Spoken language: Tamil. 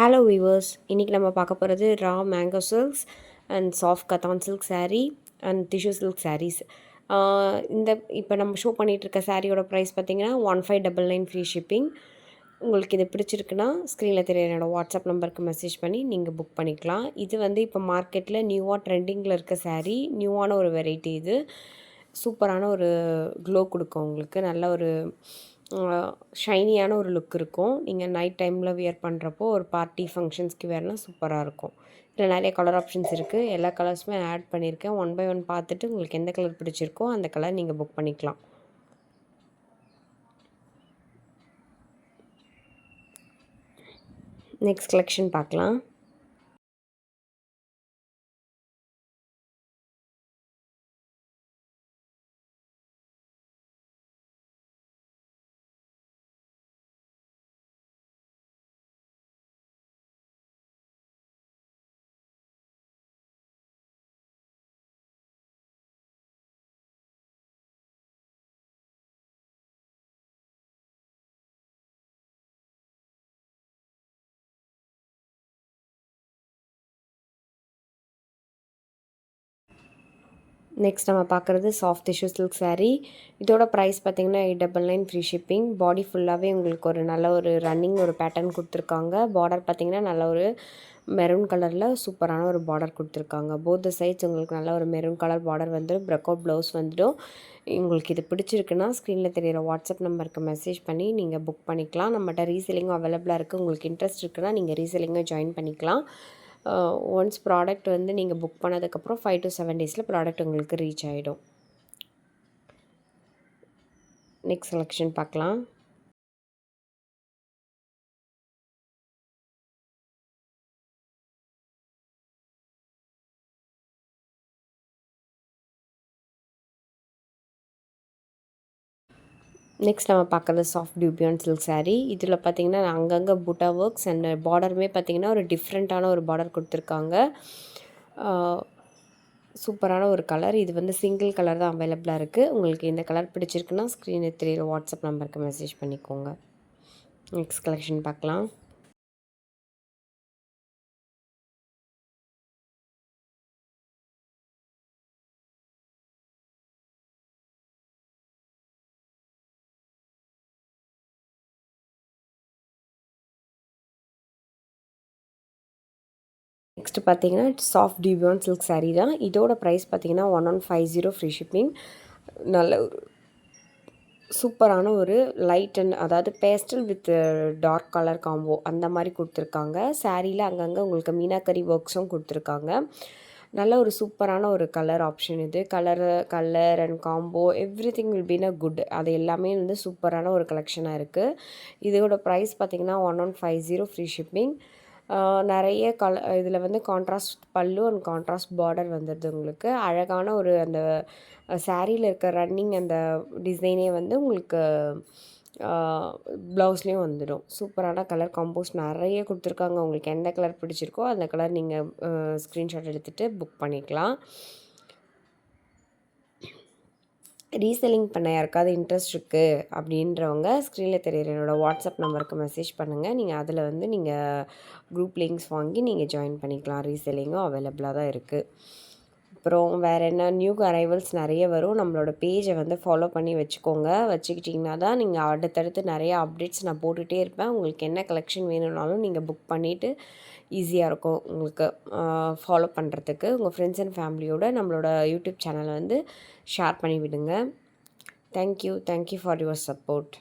ஹலோ வியூவர்ஸ், இன்றைக்கி நம்ம பார்க்க போகிறது raw mango silks and soft cotton silk saree and tissue silk sarees. இந்த இப்போ நம்ம ஷோ பண்ணிகிட்ருக்க சாரியோட ப்ரைஸ் பார்த்திங்கன்னா 1599 ஃப்ரீ ஷிப்பிங். உங்களுக்கு இது பிடிச்சிருக்குன்னா ஸ்க்ரீனில் தெரிய என்னோடய வாட்ஸ்அப் நம்பருக்கு மெசேஜ் பண்ணி நீங்கள் புக் பண்ணிக்கலாம். இது வந்து இப்போ மார்க்கெட்டில் நியூவாக ட்ரெண்டிங்கில் இருக்க saree, நியூவான ஒரு வெரைட்டி. இது சூப்பரான ஒரு க்ளோ கொடுக்கும் உங்களுக்கு. நல்ல ஒரு ஷைனியான ஒரு லுக் இருக்கும். நீங்கள் நைட் டைமில் வியர் பண்ணுறப்போ ஒரு பார்ட்டி ஃபங்க்ஷன்ஸ்க்கு வேர்னால் சூப்பராக இருக்கும். இதில் நிறைய கலர் ஆப்ஷன்ஸ் இருக்குது. எல்லா கலர்ஸுமே ஆட் பண்ணியிருக்கேன். ஒன் பை ஒன் பார்த்துட்டு உங்களுக்கு எந்த கலர் பிடிச்சிருக்கோ அந்த கலர் நீங்கள் புக் பண்ணிக்கலாம். நெக்ஸ்ட் கலெக்ஷன் பார்க்கலாம். நெக்ஸ்ட் நம்ம பார்க்குறது சாஃப்ட் டிஷ்யூ சில்க் saree. இதோட ப்ரைஸ் பார்த்திங்கன்னா 899 ஃப்ரீ ஷிப்பிங். பாடி ஃபுல்லாகவே உங்களுக்கு ஒரு நல்ல ஒரு ரன்னிங் ஒரு பேட்டர்ன் கொடுத்துருக்காங்க. பார்டர் பார்த்திங்கன்னா நல்ல ஒரு மெரூன் கலரில் சூப்பரான ஒரு பார்டர் கொடுத்துருக்காங்க. போத் த சைட்ஸ் உங்களுக்கு நல்ல ஒரு மெரூன் கலர் பார்டர் வந்துடும். ப்ரக்கவுட் ப்ளவுஸ் வந்துடும். உங்களுக்கு இது பிடிச்சிருக்குன்னா ஸ்க்ரீனில் தெரியிற வாட்ஸ்அப் நம்பருக்கு மெசேஜ் பண்ணி நீங்கள் புக் பண்ணிக்கலாம். நம்மகிட்ட ரீசெல்லிங்கும் அவைலபிளாக இருக்குது. உங்களுக்கு இன்ட்ரெஸ்ட் இருக்குன்னா நீங்கள் ரீசெல்லிங்கும் ஜாயின் பண்ணிக்கலாம். ஒன்ஸ் ப்ராடக்ட் வந்து நீங்கள் புக் பண்ணதுக்கப்புறம் 5 to 7 டேஸில் ப்ராடக்ட் உங்களுக்கு ரீச் ஆகிடும். நெக்ஸ்ட் செலெக்ஷன் பார்க்கலாம். நெக்ஸ்ட் நம்ம பார்க்குறது சாஃப்ட் டியூபியான் சில்க் saree. இதில் பார்த்திங்கன்னா அங்கங்கே புட்டா ஒர்க்ஸ் அண்ட் பார்டருமே பார்த்திங்கன்னா ஒரு டிஃப்ரெண்ட்டான ஒரு பார்டர் கொடுத்துருக்காங்க. சூப்பரான ஒரு கலர். இது வந்து சிங்கிள் கலர் தான் அவைலபிளாக இருக்குது. உங்களுக்கு இந்த கலர் பிடிச்சிருக்குன்னா ஸ்க்ரீனில் தெரியிற வாட்ஸ்அப் நம்பருக்கு மெசேஜ் பண்ணிக்கோங்க. நெக்ஸ்ட் கலெக்ஷன் பார்க்கலாம். நெக்ஸ்ட்டு பார்த்தீங்கன்னா சாஃப்ட் டியூபியான் சில்க் saree தான். இதோட ப்ரைஸ் பார்த்தீங்கன்னா 1150 ஃப்ரீ ஷிப்பிங். நல்ல ஒரு சூப்பரான ஒரு லைட் அண்ட் அதாவது pastel with dark colour combo அந்த மாதிரி கொடுத்துருக்காங்க. சாரியில் அங்கங்கே உங்களுக்கு மீனாக்கரி ஒர்க்ஸும் கொடுத்துருக்காங்க. நல்ல ஒரு சூப்பரான ஒரு கலர் ஆப்ஷன் இது. Colour and combo everything will been a good. அது எல்லாமே வந்து சூப்பரான ஒரு கலெக்ஷனாக இருக்குது. இதோட ப்ரைஸ் பார்த்திங்கன்னா 1150 ஃப்ரீ ஷிப்பிங். நிறைய இதில் வந்து கான்ட்ராஸ்ட் பல்லு அண்ட் கான்ட்ராஸ்ட் பார்டர் வந்துடுது. உங்களுக்கு அழகான ஒரு அந்த சாரியில் இருக்க ரன்னிங் அந்த டிசைனே வந்து உங்களுக்கு ப்ளவுஸ்லேயும் வந்துடும். சூப்பரான கலர் காம்போஸ் நிறைய கொடுத்துருக்காங்க. உங்களுக்கு எந்த கலர் பிடிச்சிருக்கோ அந்த கலர் நீங்கள் ஸ்க்ரீன்ஷாட் எடுத்துகிட்டு புக் பண்ணிக்கலாம். ரீசெல்லிங் பண்ண யாருக்காவது இன்ட்ரெஸ்ட் இருக்குது அப்படின்றவங்க ஸ்க்ரீனில் தெரியிற என்னோடய வாட்ஸ்அப் நம்பருக்கு மெசேஜ் பண்ணுங்கள். நீங்கள் அதில் வந்து நீங்கள் குரூப் லிங்க்ஸ் வாங்கி நீங்கள் ஜாயின் பண்ணிக்கலாம். ரீசெல்லிங்கும் அவைலபிளாக தான் இருக்குது. அப்புறம் வேறு என்ன நியூ அரைவல்ஸ் நிறைய வரும். நம்மளோட பேஜை வந்து ஃபாலோ பண்ணி வச்சுக்கிட்டிங்கன்னா தான் நீங்கள் அடுத்தடுத்து நிறைய அப்டேட்ஸ் நான் போட்டுகிட்டே இருப்பேன். உங்களுக்கு என்ன கலெக்ஷன் வேணும்னாலும் நீங்கள் புக் பண்ணிவிட்டு ஈஸியாக இருக்கும் உங்களுக்கு ஃபாலோ பண்ணுறதுக்கு. உங்கள் ஃப்ரெண்ட்ஸ் அண்ட் ஃபேமிலியோட நம்மளோட யூடியூப் சேனலை வந்து ஷேர் பண்ணி விடுங்க. Thank you for your support.